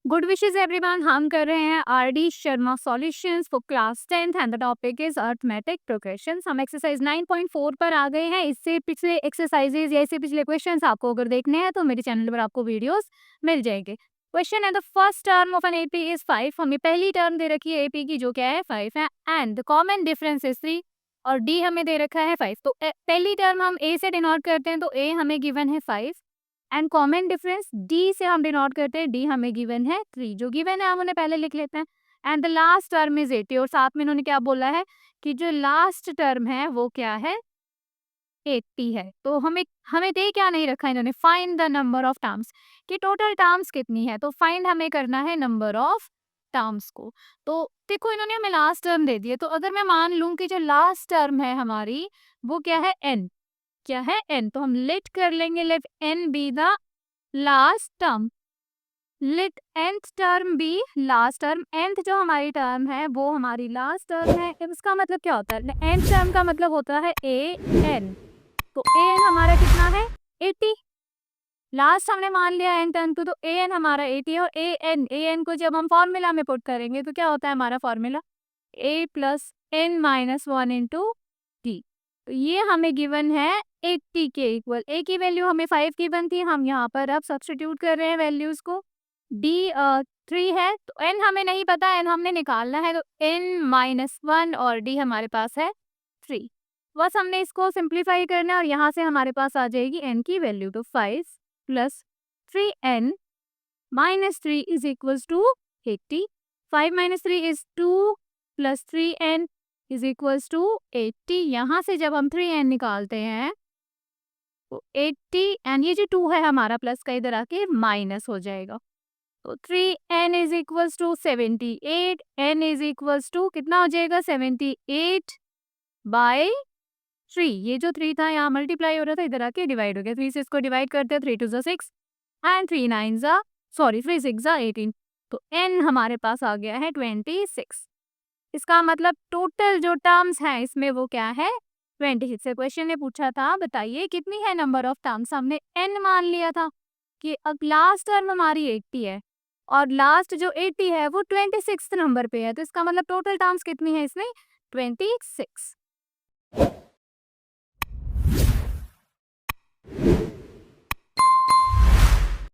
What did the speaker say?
Good wishes everyone. हम कर रहे हैं RD Sharma solutions for class 10th and the topic is arithmetic progression. हम एक्सरसाइज 9.4 पर आ गए हैं। इससे पिछले एक्सरसाइजेज या इससे पिछले क्वेश्चंस आपको अगर देखने हैं तो मेरे चैनल पर आपको वीडियोस मिल जाएंगे। क्वेश्चन है the first term of an AP is 5। हमें पहली टर्म दे रखी है एपी की जो क्या है 5 है and the common difference is 3 और डी हमें दे रखा है 5। तो पहली टर्म हम ए से डिनोट करते हैं तो ए हमें गिवन है 5 एंड कॉमन डिफरेंस डी से हम डिनोट करते हैं, डी हमें गिवन है 3। जो गिवन है हम उन्हें पहले लिख लेते हैं and the last term is 80 और साथ में इन्होंने क्या बोला है कि जो लास्ट टर्म है वो क्या है 80 है। तो हमें हमें दे क्या नहीं रखा इन्होंने, find the number of terms कि टोटल टर्म्स कितनी है। तो फाइंड हमें करना है नंबर ऑफ टर्म्स को। तो देखो इन्होंने हमें लास्ट टर्म दे दिए, तो अगर मैं मान लूं कि जो लास्ट टर्म है हमारी वो क्या है n, क्या है n, तो हम लेट कर लेंगे let n be the last term, let nth term be last term. nth जो हमारी टर्म है वो हमारी लास्ट टर्म है। अब इसका मतलब क्या होता है, nth टर्म का मतलब होता है a n। तो a n हमारा कितना है 80। लास्ट हमने मान लिया n टर्म को, तो a n हमारा 80 है और a n को जब हम फॉर्मूला में पुट करेंगे तो क्या होता है हमारा formula a plus n minus 1 into T. तो ये हमें गिवन है 80 के इक्वल। a की वैल्यू हमें 5 गिवन थी, हम यहाँ पर अब सब्स्टिट्यूट कर रहे हैं वैल्यूज को। d 3 है तो n हमें नहीं पता, n हमने निकालना है, तो n माइनस 1 और d हमारे पास है 3। बस हमने इसको सिंप्लीफाई करना है और यहाँ से हमारे पास आ जाएगी n की वैल्यू। तो 5 plus 3n minus 3 is equals to 80। 5 minus 3 is 2 plus 3n is equals to 80। यहाँ से जब हम 3n निकालते हैं तो 80 एंड ये जो 2 है हमारा प्लस का इधर आके माइनस हो जाएगा। तो 3n is equals to 78, n is equals to कितना हो जाएगा 78 बाय 3। ये जो 3 था यहाँ मल्टीप्लाई हो रहा था, इधर आके डिवाइड हो गया। 3 से इसको डिवाइड करते हैं, 3 2 6 एंड 3 9 सॉरी 3 6 18। तो n हमारे पास आ गया है 26। इसका मतलब टोटल जो टर्म्स हैं इसमें वो क्या है 26 से। क्वेश्चन ने पूछा था बताइए कितनी है नंबर ऑफ टर्म्स, हमने n मान लिया था कि अब लास्ट टर्म हमारी 80 है और लास्ट जो 80 है वो 26 नंबर पे है, तो इसका मतलब टोटल टर्म्स कितनी है इसमें 26।